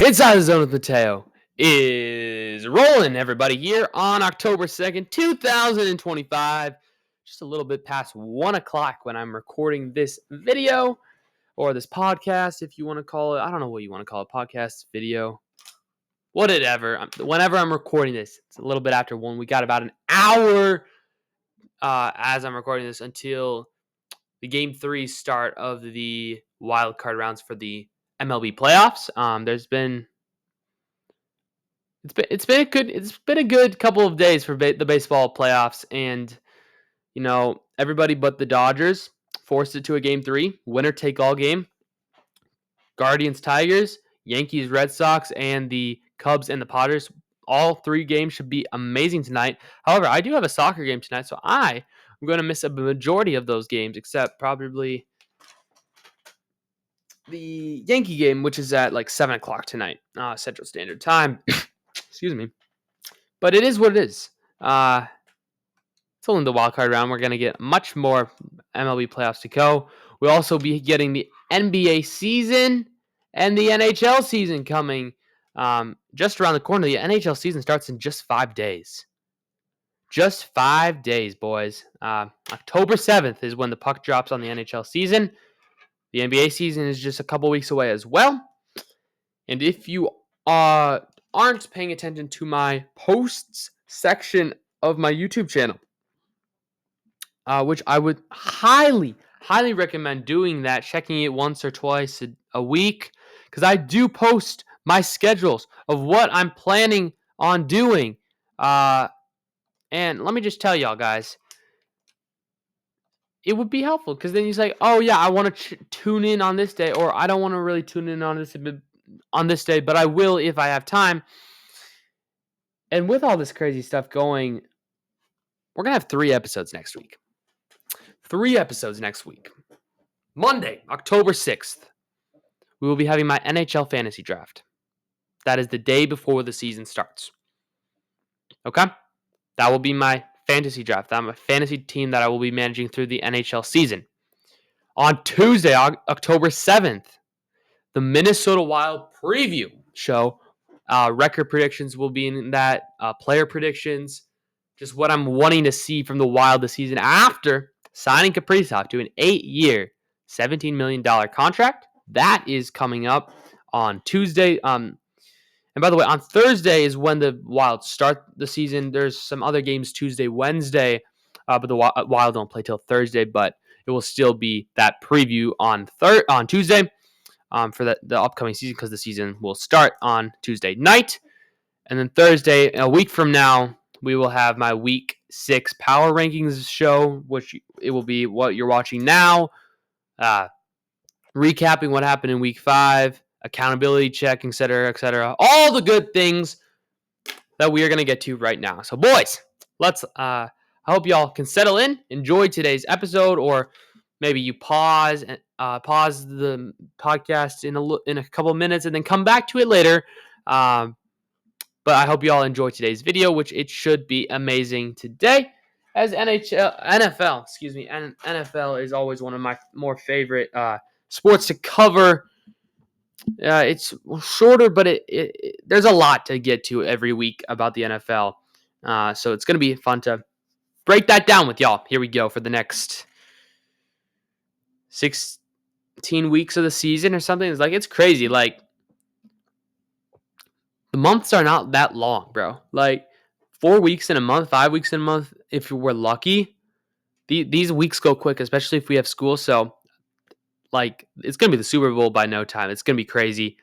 Inside the Zone with Mateo is rolling, everybody, here on October 2nd, 2025. Just a little bit past 1 o'clock when I'm recording this video, or this podcast, if you want to call it. I don't know what you want to call it, podcast, video, whatever. Whenever I'm recording this, it's a little bit after 1. We got about an hour as I'm recording this until the Game 3 start of the wild card rounds for the MLB playoffs. It's been a good couple of days for the baseball playoffs, and everybody but the Dodgers forced it to a Game 3, winner take all game. Guardians, Tigers, Yankees, Red Sox, and the Cubs and the Padres. All 3 games should be amazing tonight. However, I do have a soccer game tonight, so I am going to miss a majority of those games, except probably the Yankee game, which is at like 7 o'clock tonight, Central Standard Time. Excuse me. But it is what it is. It's only the wild card round. We're going to get much more MLB playoffs to go. We'll also be getting the NBA season and the NHL season coming just around the corner. The NHL season starts in just 5 days. Just 5 days, boys. October 7th is when the puck drops on the NHL season. The NBA season is just a couple weeks away as well. And if you aren't paying attention to my posts section of my YouTube channel, which I would highly recommend doing that, checking it once or twice a week, because I do post my schedules of what I'm planning on doing. And let me just tell y'all, guys, it would be helpful, because then you say, oh yeah, I want to tune in on this day, or I don't want to really tune in on this day, but I will if I have time. And with all this crazy stuff going, we're going to have 3 episodes next week. 3 episodes next week. Monday, October 6th, we will be having my NHL fantasy draft. That is the day before the season starts. Okay? That will be my fantasy draft. That's my fantasy team that I will be managing through the NHL season. On Tuesday, October 7th, the Minnesota Wild preview show. Record predictions will be in that. Player predictions. Just what I'm wanting to see from the Wild this season after signing Kaprizov to an 8-year, $17 million contract. That is coming up on Tuesday. And by the way, on Thursday is when the Wild start the season. There's some other games Tuesday, Wednesday, but the Wild don't play till Thursday. But it will still be that preview on Tuesday for the upcoming season, because the season will start on Tuesday night. And then Thursday, a week from now, we will have my Week 6 Power Rankings show, which it will be what you're watching now. Recapping what happened in Week 5, accountability check, etc., etc. All the good things that we are going to get to right now. So, boys, let's. I hope y'all can settle in, enjoy today's episode, or maybe you pause the podcast in a couple of minutes and then come back to it later. But I hope you all enjoy today's video, which it should be amazing today. As NFL is always one of my more favorite sports to cover. It's shorter, but there's a lot to get to every week about the NFL. So it's going to be fun to break that down with y'all. Here we go for the next 16 weeks of the season or something. It's crazy. Like, the months are not that long, bro. Like, 4 weeks in a month, 5 weeks in a month, if we're lucky. These weeks go quick, especially if we have school. So, like, it's going to be the Super Bowl by no time. It's going to be crazy.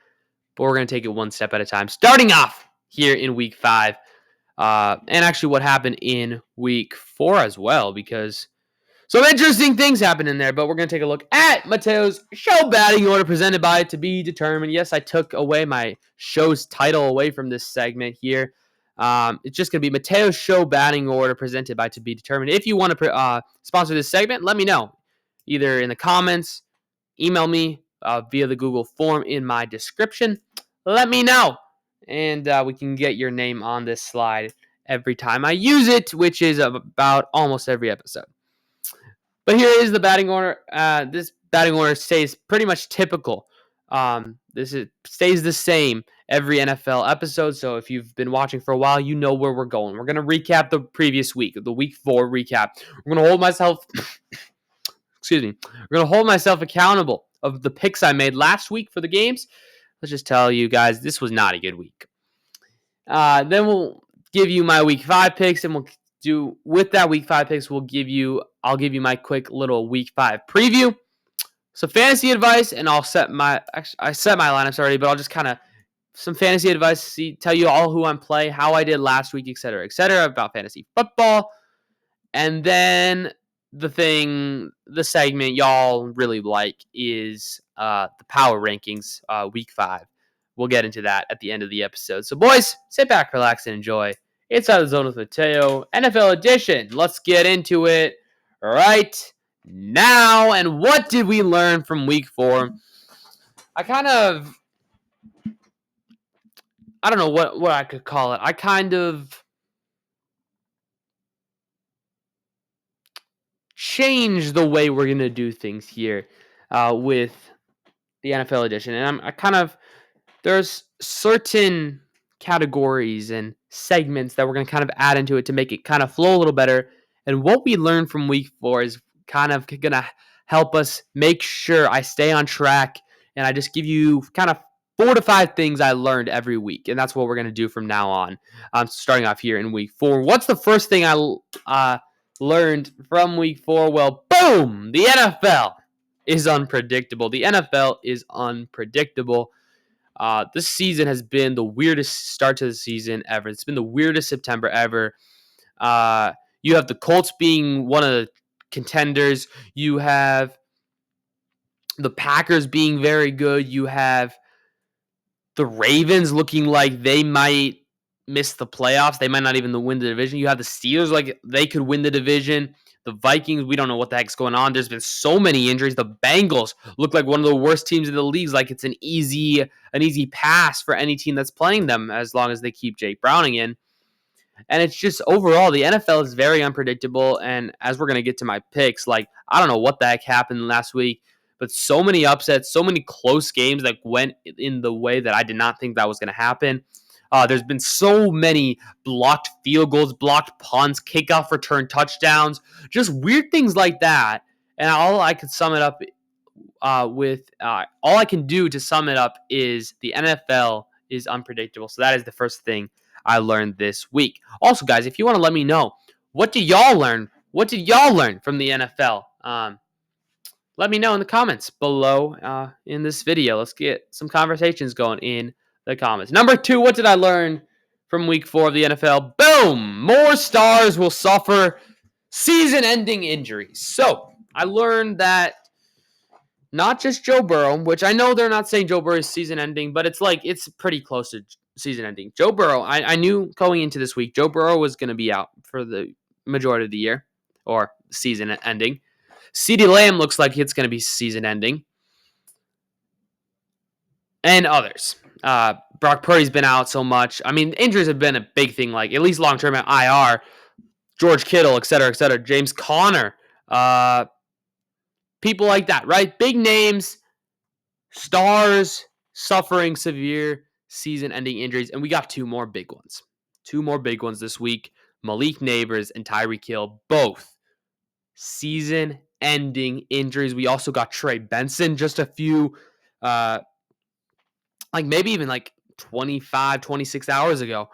But we're going to take it one step at a time. Starting off here in Week 5. And actually what happened in Week 4 as well, because some interesting things happen in there. But we're going to take a look at Mateo's show batting order presented by To Be Determined. Yes, I took away my show's title away from this segment here. It's just going to be Mateo's show batting order presented by To Be Determined. If you want to sponsor this segment, let me know. Either in the comments, email me via the Google form in my description. Let me know. And we can get your name on this slide every time I use it, which is about almost every episode. But here is the batting order. This batting order stays pretty much typical stays the same every NFL episode. So if you've been watching for a while, you know where we're going. We're gonna recap the previous week, the week 4 recap. We're gonna hold myself excuse me. We're gonna hold myself accountable of the picks I made last week for the games. Let's just tell you guys, this was not a good week. Then we'll give you my week 5 picks, and we'll do with that week 5 picks. I'll give you my quick little week 5 preview, some fantasy advice, and I set my lineups already, but I'll just kind of some fantasy advice, tell you all who I'm playing, how I did last week, etc., about fantasy football, and then the segment y'all really like is the power rankings, week 5. We'll get into that at the end of the episode. So, boys, sit back, relax, and enjoy. Inside the Zone with Mateo, NFL edition. Let's get into it right now. And what did we learn from week 4? I don't know what I could call it. I kind of changed the way we're going to do things here with the NFL edition. And there's certain categories and segments that we're going to kind of add into it to make it kind of flow a little better. And what we learned from week 4 is kind of going to help us make sure I stay on track. And I just give you kind of 4 to 5 things I learned every week. And that's what we're going to do from now on. Starting off here in week 4. What's the first thing I learned from week 4? Well, boom! The NFL is unpredictable. The NFL is unpredictable. This season has been the weirdest start to the season ever. It's been the weirdest September ever. You have the Colts being one of the contenders. You have the Packers being very good. You have the Ravens looking like they might miss the playoffs. They might not even win the division. You have the Steelers like they could win the division. The Vikings, we don't know what the heck's going on. There's been so many injuries. The Bengals look like one of the worst teams in the leagues. Like it's an easy pass for any team that's playing them as long as they keep Jake Browning in. And it's just overall, the NFL is very unpredictable. And as we're going to get to my picks, like I don't know what the heck happened last week, but so many upsets, so many close games that went in the way that I did not think that was going to happen. There's been so many blocked field goals, blocked punts, kickoff return touchdowns, just weird things like that. And all I could sum it up all I can do to sum it up is the NFL is unpredictable. So that is the first thing I learned this week. Also, guys, if you want to let me know, what did y'all learn? What did y'all learn from the NFL? Let me know in the comments below in this video. Let's get some conversations going in the comments. Number 2, what did I learn from week 4 of the NFL? Boom! More stars will suffer season-ending injuries. So I learned that not just Joe Burrow, which I know they're not saying Joe Burrow is season-ending, but it's pretty close to season-ending. Joe Burrow, I knew going into this week, Joe Burrow was going to be out for the majority of the year or season-ending. CeeDee Lamb looks like it's going to be season-ending. And others. Brock Purdy's been out so much. I mean, injuries have been a big thing, like at least long-term at IR. George Kittle, et cetera, et cetera. James Conner. People like that, right? Big names, stars suffering severe season-ending injuries. And we got 2 more big ones. 2 more big ones this week. Malik Nabers and Tyreek Hill, both season-ending injuries. We also got Trey Benson just a few, maybe even 25, 26 hours ago.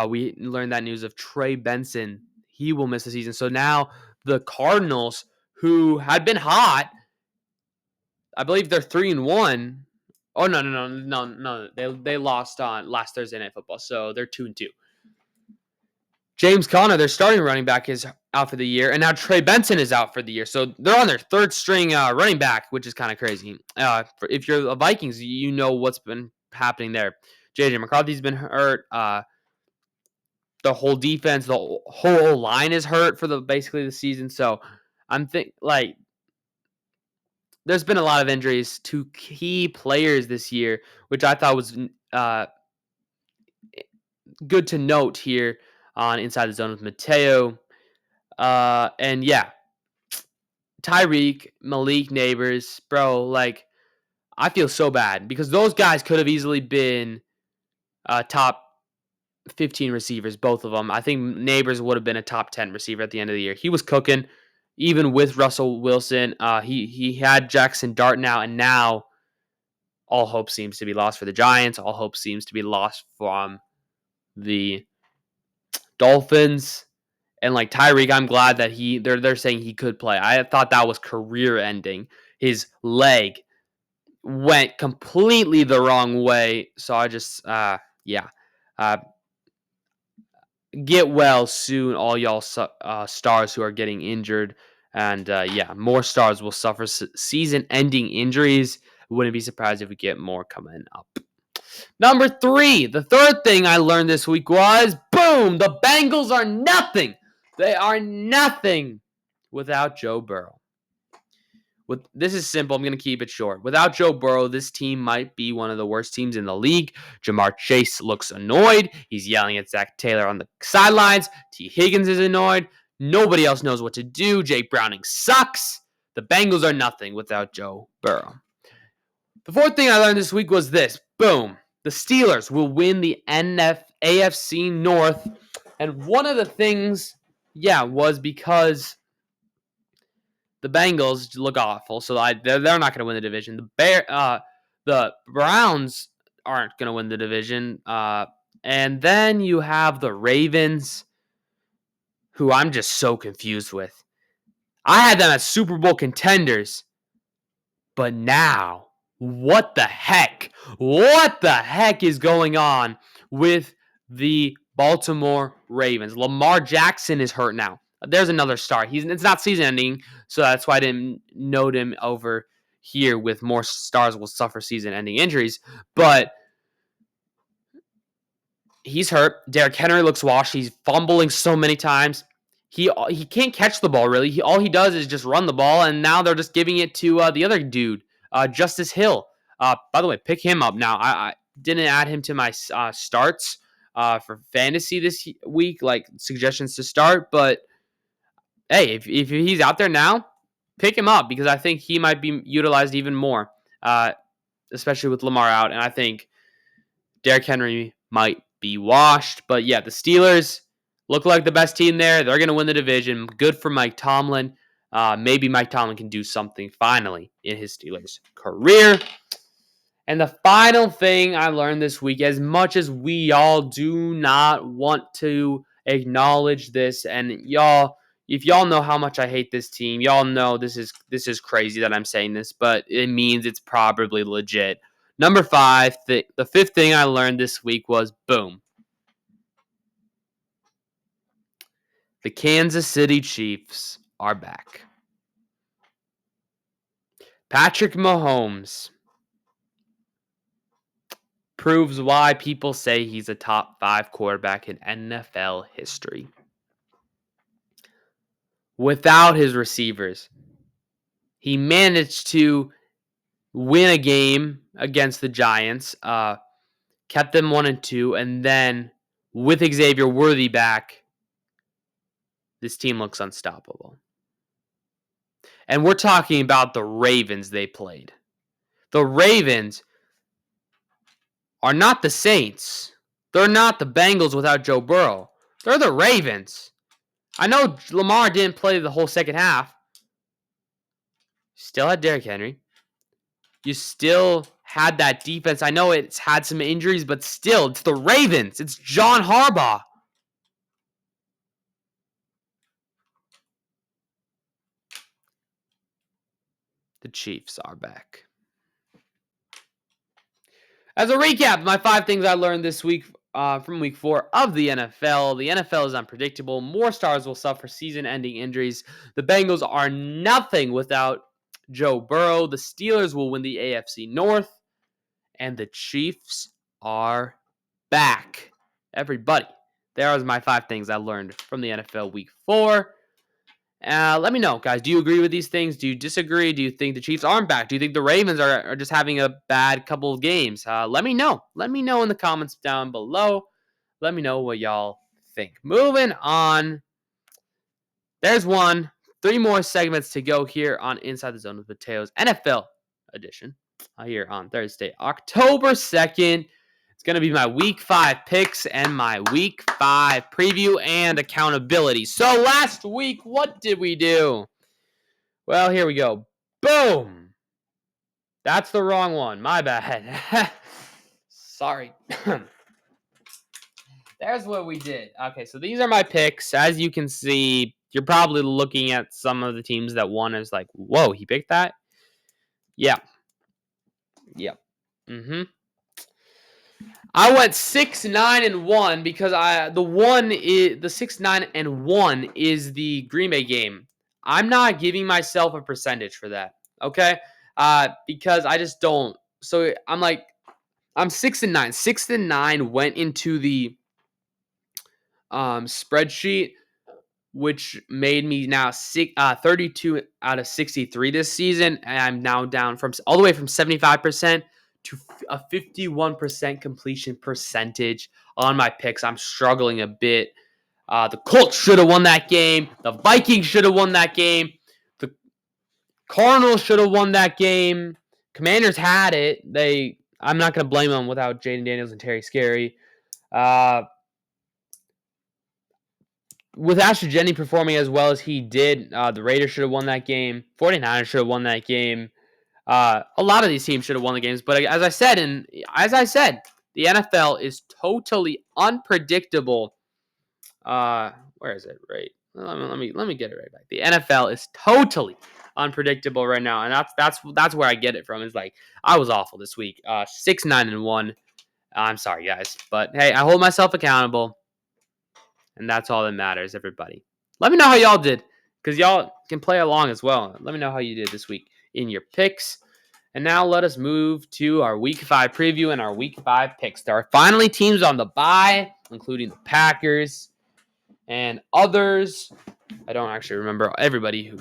We learned that news of Trey Benson. He will miss the season. So now the Cardinals, who had been hot, I believe they're 3-1. Oh, no. They lost on last Thursday Night Football, so they're 2-2. James Conner, their starting running back, is out for the year, and now Trey Benson is out for the year. So they're on their 3rd string running back, which is kind of crazy. If you're the Vikings, you know what's been happening there. J.J. McCarthy's been hurt. The whole defense, the whole line is hurt for basically the season. So I'm there's been a lot of injuries to key players this year, which I thought was good to note here on Inside the Zone with Mateo. And yeah, Tyreek, Malik Nabers, bro, I feel so bad because those guys could have easily been top 15 receivers, both of them. I think Neighbors would have been a top 10 receiver at the end of the year. He was cooking, even with Russell Wilson. He had Jackson Dart now, and now all hope seems to be lost for the Giants. All hope seems to be lost from the Dolphins. And like Tyreek, I'm glad that they're saying he could play. I thought that was career ending. His leg went completely the wrong way. So I just yeah. Get well soon, all y'all stars who are getting injured. And yeah, more stars will suffer season-ending injuries. Wouldn't be surprised if we get more coming up. Number 3, the third thing I learned this week was, boom, the Bengals are nothing. They are nothing without Joe Burrow. This is simple. I'm going to keep it short. Without Joe Burrow, this team might be one of the worst teams in the league. Ja'Marr Chase looks annoyed. He's yelling at Zach Taylor on the sidelines. T. Higgins is annoyed. Nobody else knows what to do. Jake Browning sucks. The Bengals are nothing without Joe Burrow. The fourth thing I learned this week was this. Boom. The Steelers will win the AFC North. And one of the things, was because the Bengals look awful, so they're not going to win the division. The Browns aren't going to win the division, and then you have the Ravens, who I'm just so confused with. I had them as Super Bowl contenders, but now, what the heck? What the heck is going on with the Baltimore Ravens? Lamar Jackson is hurt now. There's another star. It's not season ending, so that's why I didn't note him over here with more stars will suffer season ending injuries. But he's hurt. Derrick Henry looks washed. He's fumbling so many times. He can't catch the ball, really. All he does is just run the ball, and now they're just giving it to the other dude, Justice Hill. By the way, pick him up now. I didn't add him to my starts for fantasy this week, like suggestions to start, but hey, if he's out there now, pick him up because I think he might be utilized even more, especially with Lamar out. And I think Derrick Henry might be washed. But yeah, the Steelers look like the best team there. They're going to win the division. Good for Mike Tomlin. Maybe Mike Tomlin can do something finally in his Steelers career. And the final thing I learned this week, as much as we all do not want to acknowledge this, and if y'all know how much I hate this team, y'all know this is crazy that I'm saying this, but it means it's probably legit. Number 5, the fifth thing I learned this week was, boom, the Kansas City Chiefs are back. Patrick Mahomes proves why people say he's a top 5 quarterback in NFL history. Without his receivers, he managed to win a game against the Giants, kept them 1-2, and then with Xavier Worthy back, this team looks unstoppable. And we're talking about the Ravens they played. The Ravens are not the Saints. They're not the Bengals without Joe Burrow. They're the Ravens. I know Lamar didn't play the whole second half. Still had Derrick Henry. You still had that defense. I know it's had some injuries, but still, it's the Ravens. It's John Harbaugh. The Chiefs are back. As a recap, my 5 things I learned this week from week 4 of the NFL. The NFL is unpredictable. More stars will suffer season-ending injuries. The Bengals are nothing without Joe Burrow. The Steelers will win the AFC North. And the Chiefs are back. Everybody, there was my 5 things I learned from the NFL week 4. Let me know, guys. Do you agree with these things? Do you disagree? Do you think the Chiefs aren't back? Do you think the Ravens are just having a bad couple of games? Let me know. Let me know in the comments down below. Let me know what y'all think. Moving on. There's 3 more segments to go here on Inside the Zone with Mateo's NFL edition. here on Thursday, October 2nd. It's going to be my week 5 picks and my week 5 preview and accountability. So last week, what did we do? Well, here we go. Boom. That's the wrong one. My bad. Sorry. There's what we did. Okay, so these are my picks. As you can see, you're probably looking at some of the teams that won as like, whoa, he picked that? Yeah. Yep. I went 6-9-1 because the 6-9-1 is the Green Bay game. I'm not giving myself a percentage for that. Okay? Because I just don't. So I'm 6-9. 6-9 went into the spreadsheet, which made me now 32 out of 63 this season, and I'm now down from all the way from 75% to a 51% completion percentage on my picks. I'm struggling a bit. The Colts should have won that game. The Vikings should have won that game. The Cardinals should have won that game. Commanders had it. I'm not going to blame them without Jaden Daniels and Terry Scary. With Asher Jennings performing as well as he did, the Raiders should have won that game. 49ers should have won that game. A lot of these teams should have won the games. But as I said, the NFL is totally unpredictable. Where is it? Right. Let me get it right back. The NFL is totally unpredictable right now, and that's where I get it from. Is like I was awful this week. 6-9-1. I'm sorry, guys, but hey, I hold myself accountable. And that's all that matters, everybody. Let me know how y'all did, because y'all can play along as well. Let me know how you did this week in your picks. And now let us move to our Week 5 preview and our Week 5 picks. There are finally teams on the bye, including the Packers and others. I don't actually remember everybody who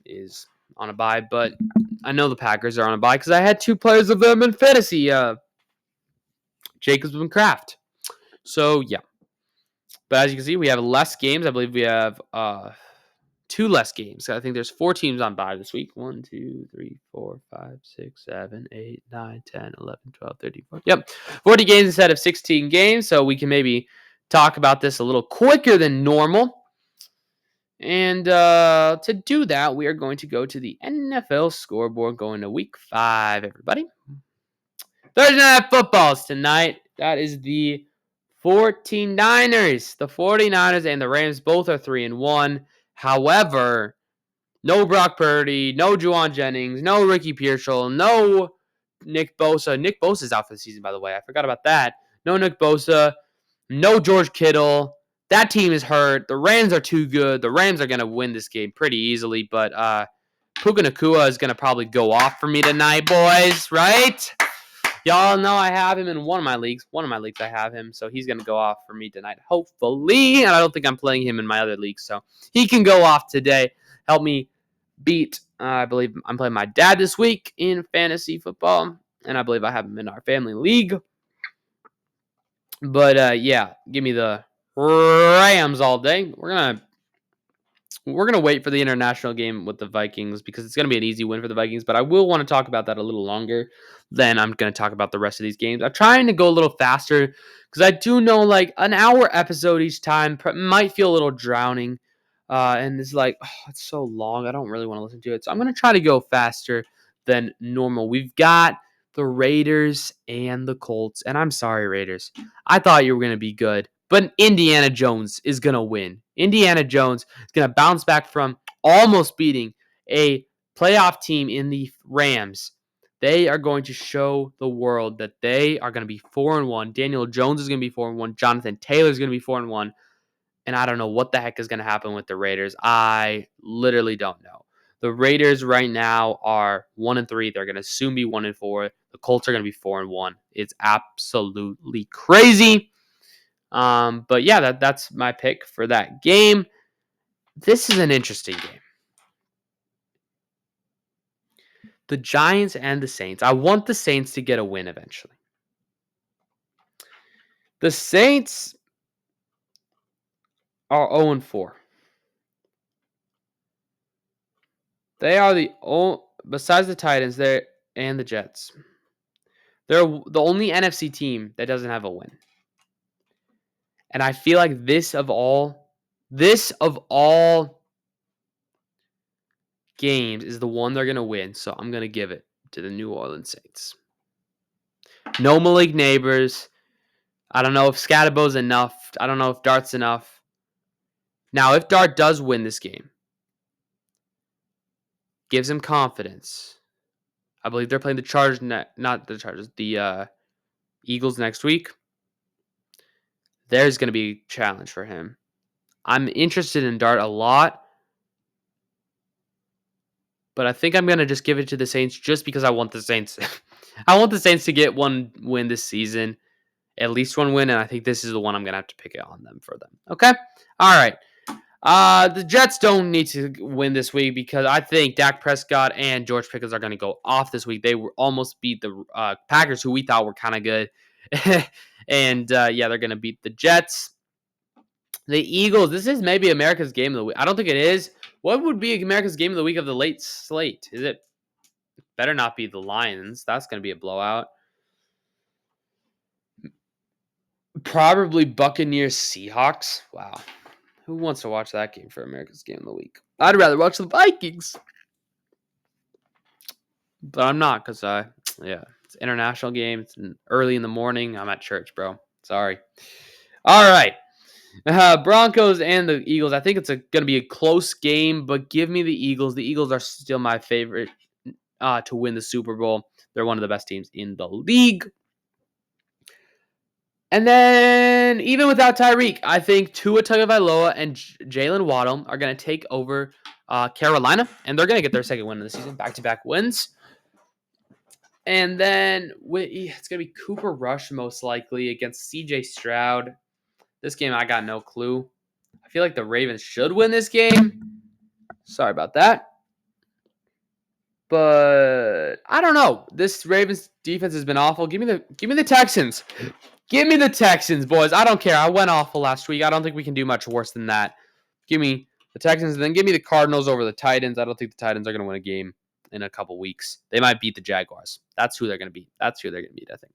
is on a bye, but I know the Packers are on a bye because I had 2 players of them in fantasy, Jacobs and Kraft. So, yeah. But as you can see, we have less games. I believe we have 2 less games. I think there's 4 teams on bye this week. 1, 2, 3, 4, 5, 6, 7, 8, 9, 10, 11, 12, 13, 14. Yep. 40 games instead of 16 games. So we can maybe talk about this a little quicker than normal. And to do that, we are going to go to the NFL scoreboard going to week 5, everybody. Thursday Night Footballs tonight. That is the 49ers. The 49ers and the Rams both are 3-1. However, no Brock Purdy, no Juwan Jennings, no Ricky Pearsall, no Nick Bosa. Nick Bosa's out for the season, by the way. I forgot about that. No Nick Bosa, no George Kittle. That team is hurt. The Rams are too good. The Rams are going to win this game pretty easily, but Puka Nacua is going to probably go off for me tonight, boys, right? Y'all know I have him in one of my leagues. I have him, so he's going to go off for me tonight, hopefully. And I don't think I'm playing him in my other league, so he can go off today. Help me beat, I believe I'm playing my dad this week in fantasy football, and I believe I have him in our family league. But, yeah, give me the Rams all day. We're gonna wait for the international game with the Vikings because it's gonna be an easy win for the Vikings. But I will want to talk about that a little longer than I'm gonna talk about the rest of these games. I'm trying to go a little faster because I do know like an hour episode each time might feel a little drowning, and it's like it's so long. I don't really want to listen to it, so I'm gonna try to go faster than normal. We've got the Raiders and the Colts, and I'm sorry, Raiders. I thought you were gonna be good. But Indiana Jones is going to win. Indiana Jones is going to bounce back from almost beating a playoff team in the Rams. They are going to show the world that they are going to be 4-1. Daniel Jones is going to be 4-1. Jonathan Taylor is going to be 4-1. And I don't know what the heck is going to happen with the Raiders. I literally don't know. The Raiders right now are 1-3. They're going to soon be 1-4. The Colts are going to be 4-1. It's absolutely crazy. But yeah, that's my pick for that game. This is an interesting game. The Giants and the Saints. I want the Saints to get a win eventually. The Saints are 0-4. They are besides the Titans, and the Jets. They're the only NFC team that doesn't have a win. And I feel like this of all games is the one they're going to win. So I'm going to give it to the New Orleans Saints. No Malik Neighbors. I don't know if Scatterbo's enough. I don't know if Dart's enough. Now, if Dart does win this game, gives him confidence. I believe they're playing the Chargers, not the Chargers, the Eagles next week. There's going to be a challenge for him. I'm interested in Dart a lot, but I think I'm going to just give it to the Saints just because I want the Saints. I want the Saints to get one win this season, at least one win, and I think this is the one I'm going to have to pick it on them for them. Okay? All right. The Jets don't need to win this week because I think Dak Prescott and George Pickens are going to go off this week. They almost beat the Packers, who we thought were kind of good. And, they're going to beat the Jets. The Eagles, this is maybe America's game of the week. I don't think it is. What would be America's game of the week of the late slate? Is it? Better not be the Lions. That's going to be a blowout. Probably Buccaneers Seahawks. Wow. Who wants to watch that game for America's game of the week? I'd rather watch the Vikings. But I'm not because, it's an international game. It's early in the morning. I'm at church, bro. Sorry. All right. Broncos and the Eagles. I think it's going to be a close game, but give me the Eagles. The Eagles are still my favorite to win the Super Bowl. They're one of the best teams in the league. And then, even without Tyreek, I think Tua Tagovailoa and Jalen Waddle are going to take over Carolina, and they're going to get their second win of the season, back-to-back wins. And then it's going to be Cooper Rush most likely against C.J. Stroud. This game, I got no clue. I feel like the Ravens should win this game. Sorry about that. But I don't know. This Ravens defense has been awful. Give me the Texans. Give me the Texans, boys. I don't care. I went awful last week. I don't think we can do much worse than that. Give me the Texans, and then give me the Cardinals over the Titans. I don't think the Titans are going to win a game in a couple weeks. They might beat the Jaguars. That's who they're going to beat. I think.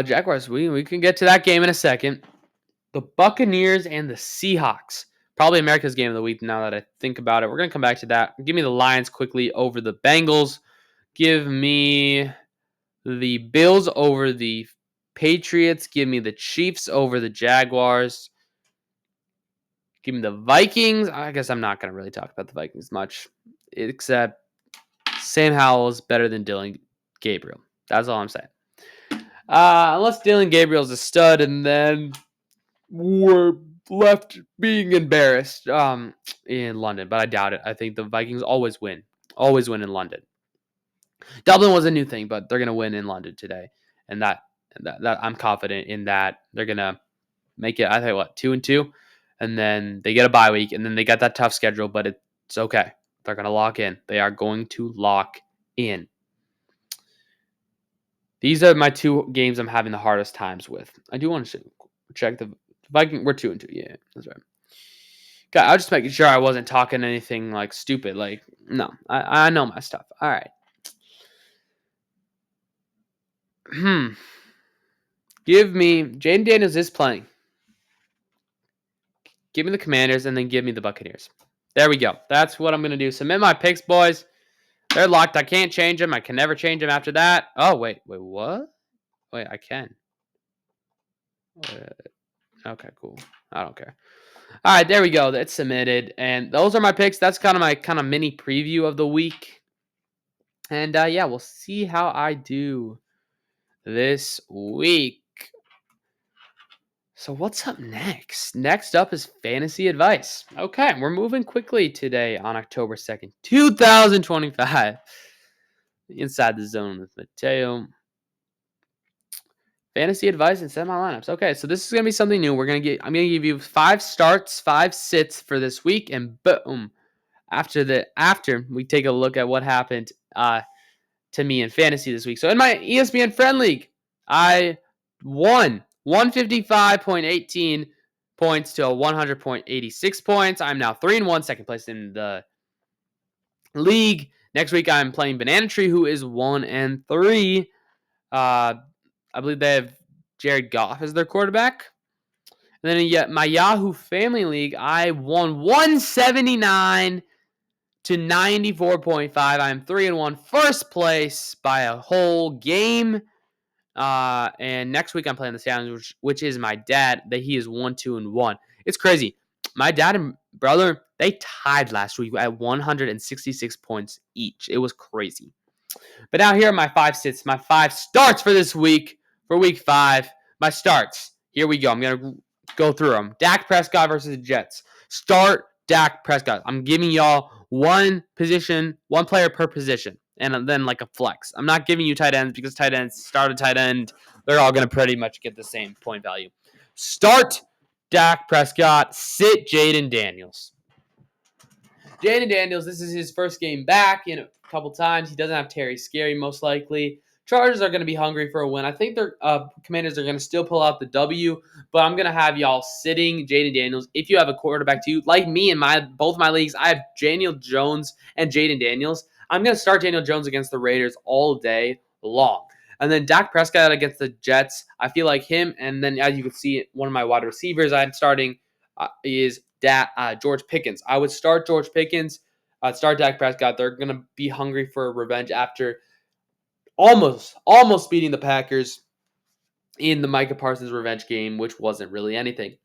Jaguars, we can get to that game in a second. The Buccaneers and the Seahawks. Probably America's game of the week now that I think about it. We're going to come back to that. Give me the Lions quickly over the Bengals. Give me the Bills over the Patriots. Give me the Chiefs over the Jaguars. Give me the Vikings. I guess I'm not going to really talk about the Vikings much, except Sam Howell is better than Dylan Gabriel. That's all I'm saying. Unless Dylan Gabriel's a stud, and then we're left being embarrassed in London, but I doubt it. I think the Vikings always win in London. Dublin was a new thing, but they're going to win in London today, and that I'm confident in that. They're going to make it, I tell you what, 2-2, and then they get a bye week, and then they got that tough schedule, but it's okay. They're going to lock in. They are going to lock in. These are my two games I'm having the hardest times with. I do want to check the Viking. We're 2-2. Yeah, that's right. God, I was just making sure I wasn't talking anything like stupid. Like, no, I know my stuff. All right. Give me Jaden Daniels is playing. Give me the Commanders and then give me the Buccaneers. There we go. That's what I'm gonna do. Submit my picks, boys. They're locked. I can't change them. I can never change them after that. Oh wait, what? Wait, I can. Okay, cool. I don't care. All right, there we go. That's submitted, and those are my picks. That's kind of my mini preview of the week. And we'll see how I do this week. So what's up next? Next up is fantasy advice. Okay, we're moving quickly today on October 2nd, 2025. Inside the zone with Mateo. Fantasy advice and set my lineups. Okay, so this is gonna be something new. I'm gonna give you 5 starts, 5 sits for this week, and boom. After we take a look at what happened to me in fantasy this week. So in my ESPN Friend League, I won 155.18 points to 100.86 points. I'm now 3-1, second place in the league. Next week, I'm playing Banana Tree, who is 1-3. I believe they have Jared Goff as their quarterback. And then my Yahoo Family League, I won 179 to 94.5. I'm 3-1, first place by a whole game. And next week I'm playing the Stallions, which is my dad. That he is 1-2-1. It's crazy. My dad and brother, they tied last week at 166 points each. It was crazy. But now here are my 5 sits, my 5 starts for this week, for week 5. My starts. Here we go. I'm going to go through them. Dak Prescott versus the Jets. Start Dak Prescott. I'm giving y'all one player per position, and then like a flex. I'm not giving you tight ends because tight ends, start a tight end, they're all going to pretty much get the same point value. Start Dak Prescott. Sit Jayden Daniels. Jayden Daniels, this is his first game back in a couple times. He doesn't have Terry Scary, most likely. Chargers are going to be hungry for a win. I think their Commanders are going to still pull out the W, but I'm going to have y'all sitting Jayden Daniels. If you have a quarterback too, like me in both my leagues, I have Daniel Jones and Jayden Daniels. I'm going to start Daniel Jones against the Raiders all day long. And then Dak Prescott against the Jets. I feel like him. And then as you can see, one of my wide receivers I'm starting is George Pickens. I would start George Pickens. I'd start Dak Prescott. They're going to be hungry for revenge after almost beating the Packers in the Micah Parsons revenge game, which wasn't really anything.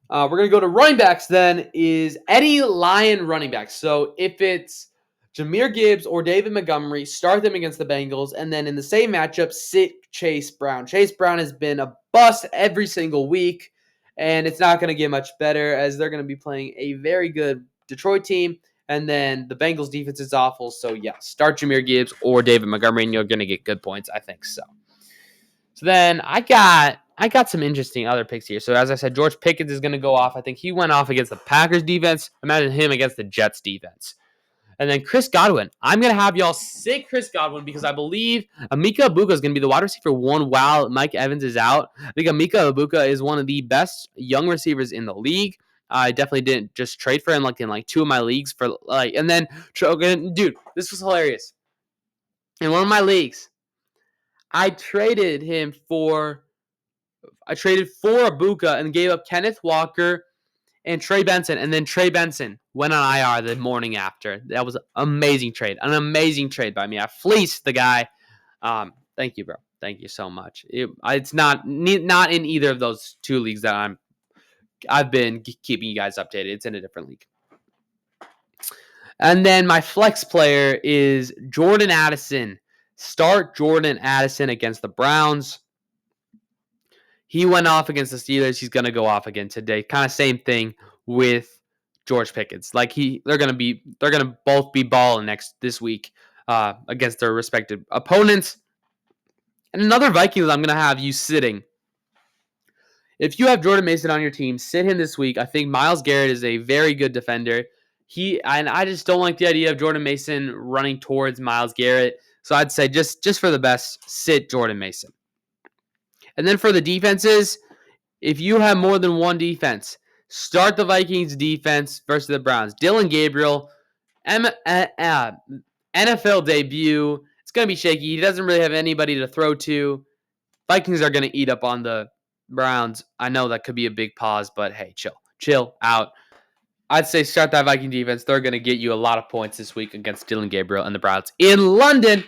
We're going to go to running backs then, is Eddie Lyon running backs. So if it's Jahmyr Gibbs or David Montgomery, start them against the Bengals. And then in the same matchup, sit Chase Brown. Chase Brown has been a bust every single week, and it's not going to get much better as they're going to be playing a very good Detroit team. And then the Bengals defense is awful. So, yeah, start Jahmyr Gibbs or David Montgomery, and you're going to get good points. I think so. So then I got some interesting other picks here. So as I said, George Pickens is going to go off. I think he went off against the Packers defense. Imagine him against the Jets defense. And then Chris Godwin. I'm going to have y'all sit Chris Godwin because I believe Emeka Egbuka is going to be the wide receiver 1 while Mike Evans is out. I think Emeka Egbuka is one of the best young receivers in the league. I definitely didn't just trade for him in 2 of my leagues and then dude, this was hilarious. In one of my leagues, I traded for Egbuka and gave up Kenneth Walker and Trey Benson, and then Trey Benson went on IR the morning after. That was an amazing trade by me. I fleeced the guy. Thank you, bro. Thank you so much. It's not in either of those 2 leagues that I've been keeping you guys updated. It's in a different league. And then my flex player is Jordan Addison. Start Jordan Addison against the Browns. He went off against the Steelers. He's going to go off again today. Kind of same thing with George Pickens. They're going to both be balling this week against their respective opponents. And another Vikings I'm going to have you sitting. If you have Jordan Mason on your team, sit him this week. I think Myles Garrett is a very good defender. I just don't like the idea of Jordan Mason running towards Myles Garrett. So I'd say just for the best, sit Jordan Mason. And then for the defenses, if you have more than one defense, start the Vikings defense versus the Browns. Dillon Gabriel, NFL debut. It's going to be shaky. He doesn't really have anybody to throw to. Vikings are going to eat up on the Browns. I know that could be a big pause, but hey, chill out. I'd say start that Viking defense. They're going to get you a lot of points this week against Dillon Gabriel and the Browns in London.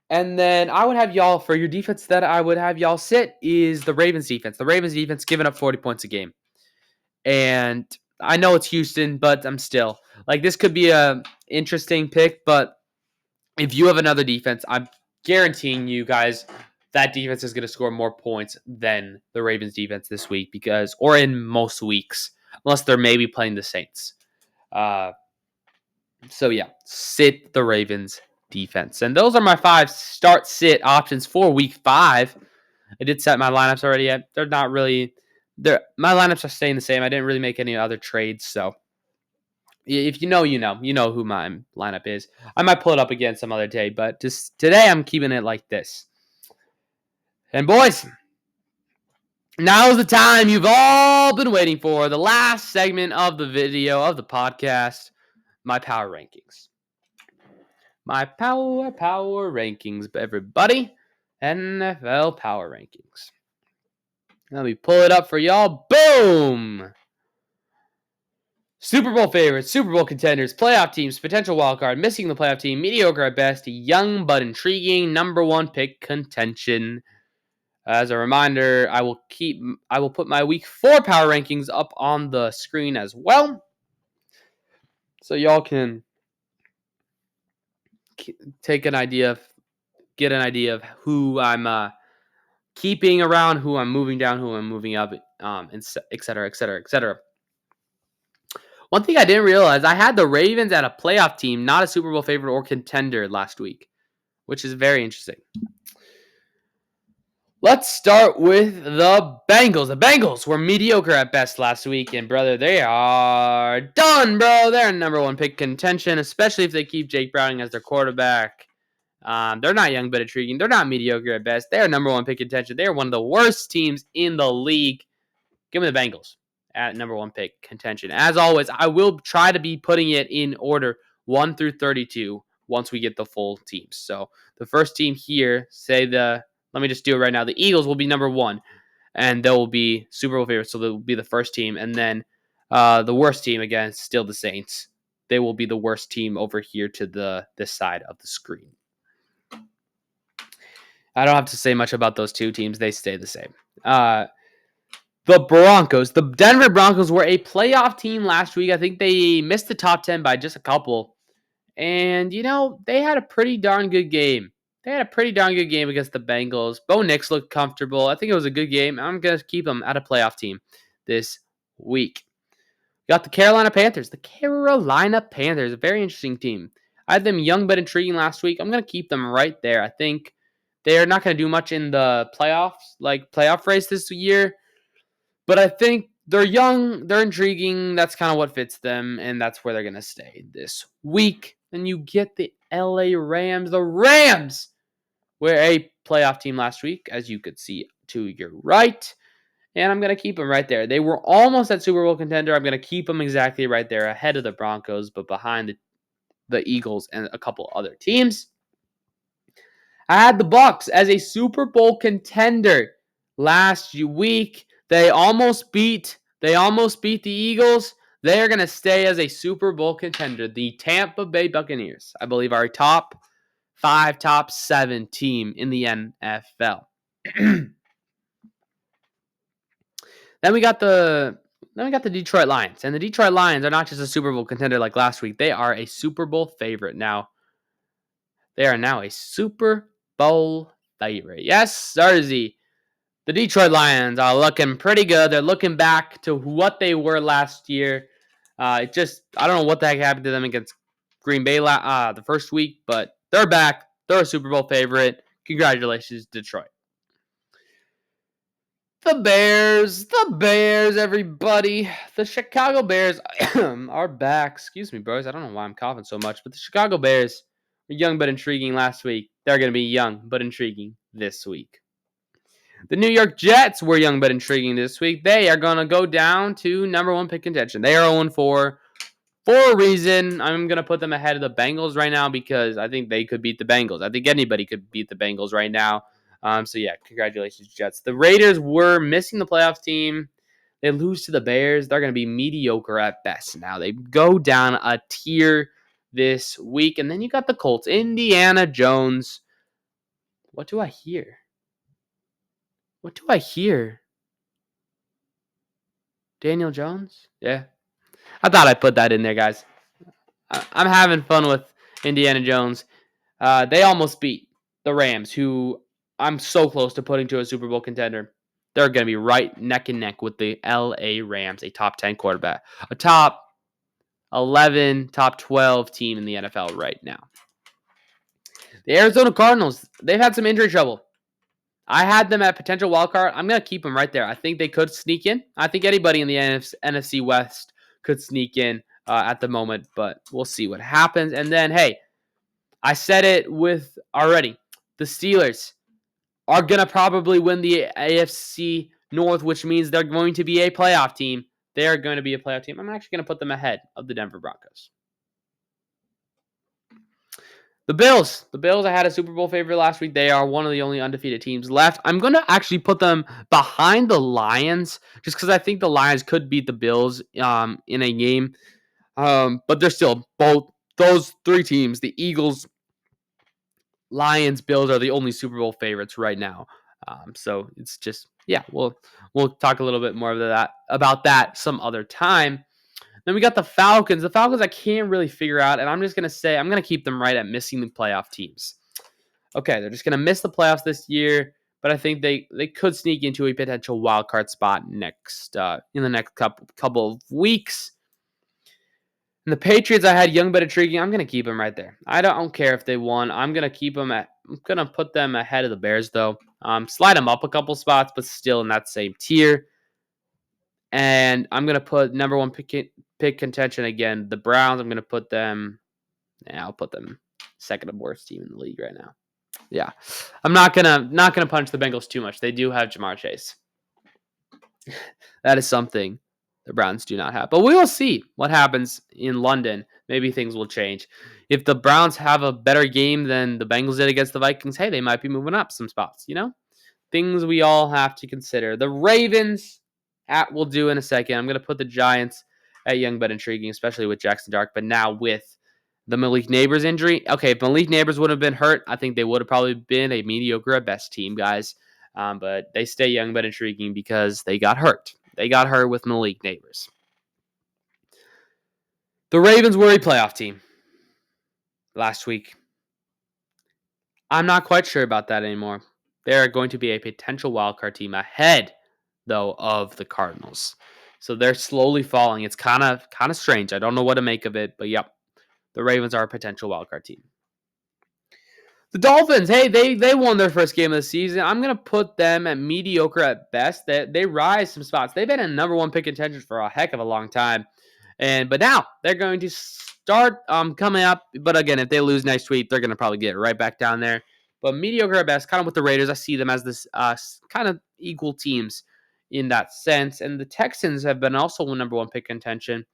And then I would have y'all, for your defense that I would have y'all sit, is the Ravens defense. The Ravens defense giving up 40 points a game. And I know it's Houston, but I'm still. This could be a interesting pick, but if you have another defense, I'm guaranteeing you guys that defense is going to score more points than the Ravens defense this week or in most weeks, unless they're maybe playing the Saints. So yeah, sit the Ravens defense. And those are my 5 start-sit options for week 5. I did set my lineups already. They're not really... my lineups are staying the same. I didn't really make any other trades, so... If you know who my lineup is. I might pull it up again some other day, but just today I'm keeping it like this. And boys, now's the time you've all been waiting for. The last segment of the video, of the podcast. my power rankings. My power rankings, everybody. NFL power rankings. Let me pull it up for y'all. Boom! Super Bowl favorites, Super Bowl contenders, playoff teams, potential wildcard, missing the playoff team, mediocre at best, young but intriguing, number one pick contention. As a reminder, I will put my week 4 power rankings up on the screen as well, so y'all can get an idea of who I'm keeping around, who I'm moving down, who I'm moving up, and et cetera, et cetera, et cetera. One thing I didn't realize, I had the Ravens at a playoff team, not a Super Bowl favorite or contender last week, which is very interesting. Let's start with the Bengals. The Bengals were mediocre at best last week, and brother, they are done, bro. They're number one pick contention, especially if they keep Jake Browning as their quarterback. They're not young but intriguing. They're not mediocre at best. They are number one pick contention. They are one of the worst teams in the league. Give me the Bengals at number one pick contention. As always, I will try to be putting it in order 1 through 32 once we get the full teams. So the first team here, let me just do it right now. The Eagles will be number 1, and they will be Super Bowl favorites, so they will be the first team. And then the worst team, again, still the Saints. They will be the worst team over here to this side of the screen. I don't have to say much about those two teams. They stay the same. The Broncos. The Denver Broncos were a playoff team last week. I think they missed the top 10 by just a couple. And, they had a pretty darn good game. Against the Bengals. Bo Nix looked comfortable. I think it was a good game. I'm going to keep them at a playoff team this week. Got the Carolina Panthers. A very interesting team. I had them young but intriguing last week. I'm going to keep them right there. I think they're not going to do much in the playoff race this year. But I think they're young, they're intriguing. That's kind of what fits them, and that's where they're going to stay this week. Then you get the LA Rams. The Rams were a playoff team last week, as you could see to your right. And I'm going to keep them right there. They were almost at Super Bowl contender. I'm going to keep them exactly right there, ahead of the Broncos, but behind the Eagles and a couple other teams. I had the Bucs as a Super Bowl contender last week. They almost beat the Eagles. They're going to stay as a Super Bowl contender. The Tampa Bay Buccaneers, I believe, are a top 5, top 7 team in the NFL. Then we got the Detroit Lions. And the Detroit Lions are not just a Super Bowl contender like last week. They are a Super Bowl favorite now. They are now a Super Bowl favorite. Yes, Zarzy. The Detroit Lions are looking pretty good. They're looking back to what they were last year. I don't know what the heck happened to them against Green Bay the first week, but they're back. They're a Super Bowl favorite. Congratulations, Detroit. The Bears, everybody. The Chicago Bears are back. Excuse me, bros. I don't know why I'm coughing so much, but the Chicago Bears were young but intriguing last week. They're going to be young but intriguing this week. The New York Jets were young but intriguing this week. They are going to go down to number 1 pick contention. They are 0-4 for a reason. I'm going to put them ahead of the Bengals right now because I think they could beat the Bengals. I think anybody could beat the Bengals right now. So, yeah, congratulations, Jets. The Raiders were missing the playoff team. They lose to the Bears. They're going to be mediocre at best now. They go down a tier this week. And then you got the Colts. Indiana Jones. What do I hear? Daniel Jones? Yeah. I thought I'd put that in there, guys. I'm having fun with Indiana Jones. They almost beat the Rams, who I'm so close to putting to a Super Bowl contender. They're going to be right neck and neck with the LA Rams, a top 10 quarterback, a top 11, top 12 team in the NFL right now. The Arizona Cardinals, they've had some injury trouble. I had them at potential wildcard. I'm going to keep them right there. I think they could sneak in. I think anybody in the NFC West could sneak in at the moment, but we'll see what happens. And then, hey, I said it already. The Steelers are going to probably win the AFC North, which means they're going to be a playoff team. They're going to be a playoff team. I'm actually going to put them ahead of the Denver Broncos. The Bills. The Bills, I had a Super Bowl favorite last week. They are one of the only undefeated teams left. I'm going to actually put them behind the Lions just because I think the Lions could beat the Bills in a game. But they're still both those three teams, the Eagles, Lions, Bills, are the only Super Bowl favorites right now. So it's just, yeah, we'll talk a little bit more about that some other time. Then we got the Falcons. The Falcons I can't really figure out, and I'm just going to say I'm going to keep them right at missing the playoff teams. Okay, they're just going to miss the playoffs this year, but I think they could sneak into a potential wild card spot next in the next couple of weeks. And the Patriots, I had young but intriguing. I'm going to keep them right there. I don't care if they won. I'm going to keep them I'm going to put them ahead of the Bears, though. Slide them up a couple spots, but still in that same tier. And I'm going to put number one pick contention again. The Browns, I'm going to put them. I'll put them second worst team in the league right now. Yeah, I'm not gonna punch the Bengals too much. They do have Jamar Chase. That is something the Browns do not have. But we will see what happens in London. Maybe things will change. If the Browns have a better game than the Bengals did against the Vikings, hey, they might be moving up some spots. Things we all have to consider. The Ravens, we'll do in a second. I'm gonna put the Giants at young but intriguing, especially with Jackson Dart. But now with the Malik Neighbors injury. Okay, if Malik Neighbors would have been hurt, I think they would have probably been a mediocre at best team, guys. But they stay young but intriguing because they got hurt. They got hurt with Malik Neighbors. The Ravens were a playoff team last week. I'm not quite sure about that anymore. They're going to be a potential wildcard team ahead, though, of the Cardinals. So they're slowly falling. It's kind of strange. I don't know what to make of it, but yep, the Ravens are a potential wildcard team. The Dolphins, hey, they won their first game of the season. I'm going to put them at mediocre at best. They rise some spots. They've been a number one pick contention for a heck of a long time. But now they're going to start coming up. But again, if they lose next week, they're going to probably get right back down there. But mediocre at best, kind of with the Raiders. I see them as this kind of equal teams in that sense. And the Texans have been also number one pick contention.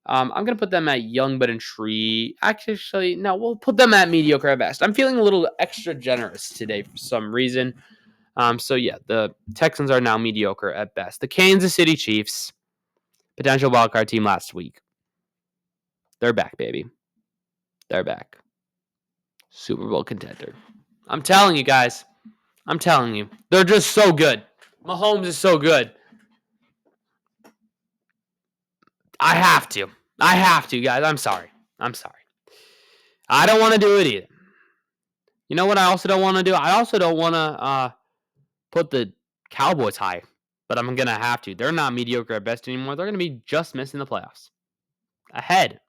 I'm going to put them at young but intrigued. Actually, no, we'll put them at mediocre at best. I'm feeling a little extra generous today for some reason. So, yeah, the Texans are now mediocre at best. The Kansas City Chiefs, potential wildcard team last week. They're back, baby. They're back. Super Bowl contender. I'm telling you, guys. I'm telling you. They're just so good. Mahomes is so good. I have to, guys. I'm sorry. I don't want to do it either. You know what I also don't want to do? I also don't want to put the Cowboys high, but I'm going to have to. They're not mediocre at best anymore. They're going to be just missing the playoffs. Ahead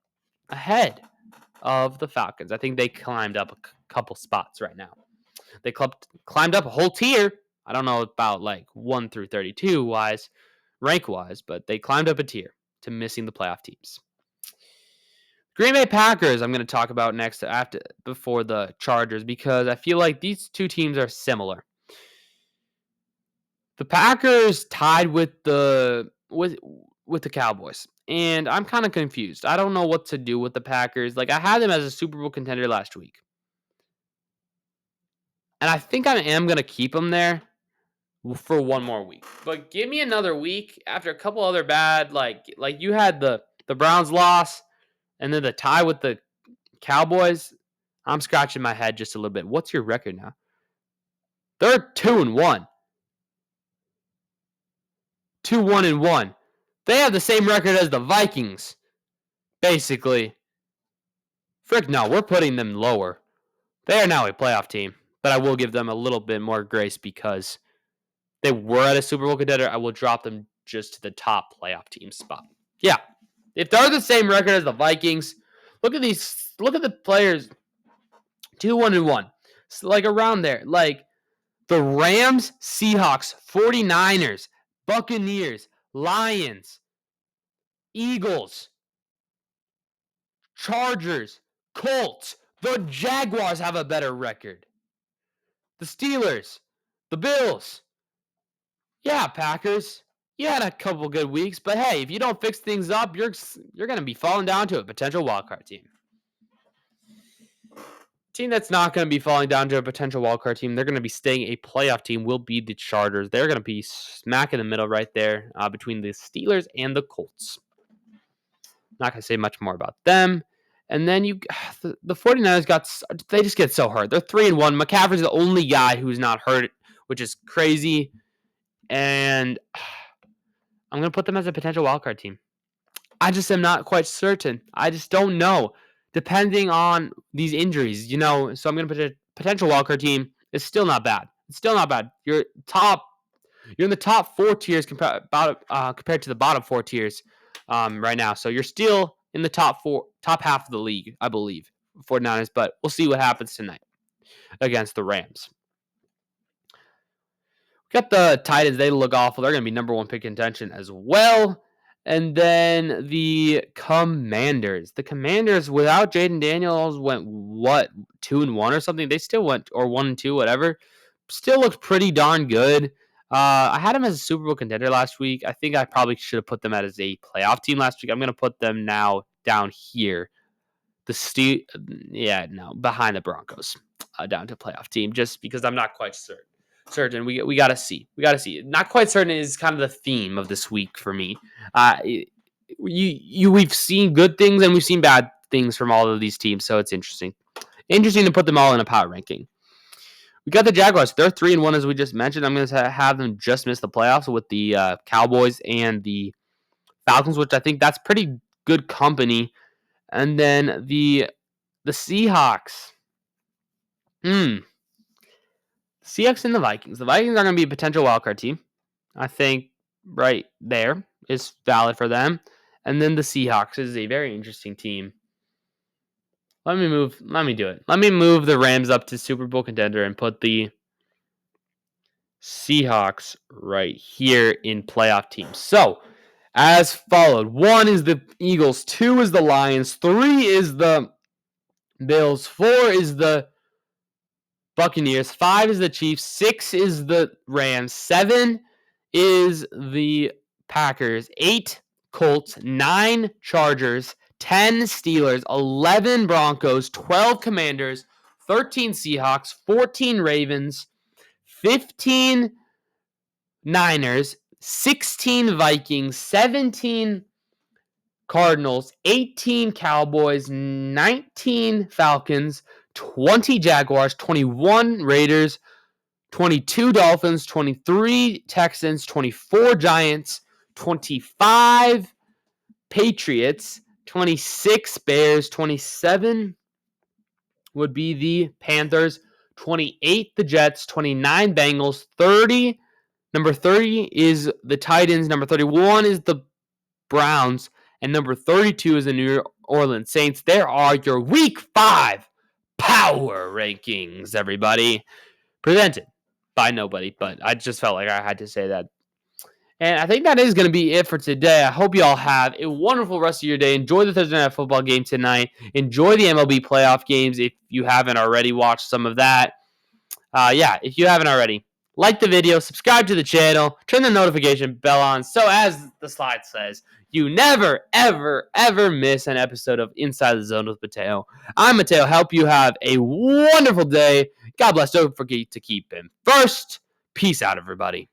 of the Falcons. I think they climbed up a couple spots right now. They climbed up a whole tier. I don't know about like 1 through 32 wise, rank wise, but they climbed up a tier to missing the playoff teams. Green Bay Packers, I'm going to talk about next before the Chargers because I feel like these two teams are similar. The Packers tied with the Cowboys, and I'm kind of confused. I don't know what to do with the Packers. Like I had them as a Super Bowl contender last week, and I think I am going to keep them there for one more week. But give me another week after a couple other bad, like you had the Browns loss, and then the tie with the Cowboys. I'm scratching my head just a little bit. What's your record now? They're 2-1. 2-1-1. They have the same record as the Vikings, basically. Frick no, we're putting them lower. They are now a playoff team, but I will give them a little bit more grace because they were at a Super Bowl contender. I will drop them just to the top playoff team spot. Yeah, if they're the same record as the Vikings, look at the players. 2-1-1. So like around there. Like the Rams, Seahawks, 49ers, Buccaneers, Lions, Eagles, Chargers, Colts. The Jaguars have a better record. The Steelers, the Bills. Yeah, Packers. You had a couple good weeks, but hey, if you don't fix things up, you're going to be falling down to a potential wildcard team. team that's not going to be falling down to a potential wildcard team. They're going to be staying a playoff team. Will be the Chargers. They're going to be smack in the middle right there between the Steelers and the Colts. Not going to say much more about them. And then the 49ers they just get so hurt. They're 3-1. McCaffrey's the only guy who's not hurt, which is crazy. And I'm going to put them as a potential wildcard team. I just am not quite certain. I just don't know. Depending on these injuries, so I'm going to put a potential wildcard team. It's still not bad. It's still not bad. You're in the top 4 tiers compared to the bottom 4 tiers right now. So you're still in the top half of the league, I believe, 49ers. But we'll see what happens tonight against the Rams. We got the Titans. They look awful. They're going to be number 1 pick contention as well. And then the Commanders. The Commanders, without Jaden Daniels, went, 2-1 or something? They still went, or 1-2, whatever. Still looks pretty darn good. I had them as a Super Bowl contender last week. I think I probably should have put them as a playoff team last week. I'm going to put them now down here. Behind the Broncos, down to playoff team, just because I'm not quite certain. We got to see. Not quite certain is kind of the theme of this week for me. We've seen good things and we've seen bad things from all of these teams, so it's interesting to put them all in a power ranking. We got the Jaguars. They're 3-1, as we just mentioned. I'm going to have them just miss the playoffs with the Cowboys and the Falcons, which I think that's pretty good company. And then the Seahawks. Seahawks and the Vikings. The Vikings are going to be a potential wildcard team. I think right there is valid for them. And then the Seahawks is a very interesting team. Let me do it. Let me move the Rams up to Super Bowl contender and put the Seahawks right here in playoff teams. So, as followed. 1 is the Eagles. 2 is the Lions. 3 is the Bills. 4 is the Buccaneers. 5 is the Chiefs. 6 is the Rams. 7 is the Packers. 8 Colts. 9 Chargers. 10 Steelers. 11 Broncos. 12 Commanders. 13 Seahawks. 14 Ravens. 15 Niners. 16 Vikings. 17 Cardinals. 18 Cowboys. 19 Falcons. 20 Jaguars, 21 Raiders, 22 Dolphins, 23 Texans, 24 Giants, 25 Patriots, 26 Bears, 27 would be the Panthers, 28 the Jets, 29 Bengals, 30. Number 30 is the Titans, number 31 is the Browns, and number 32 is the New Orleans Saints. There are your Week 5 power rankings, everybody. Presented by nobody, but I just felt like I had to say that. And I think that is going to be it for today. I hope you all have a wonderful rest of your day. Enjoy the Thursday Night Football game tonight. Enjoy the MLB playoff games if you haven't already watched some of that. If you haven't already, like the video, subscribe to the channel, turn the notification bell on, so as the slide says, you never, ever, ever miss an episode of Inside the Zone with Mateo. I'm Mateo. Help you have a wonderful day. God bless. Don't forget to keep him first. Peace out, everybody.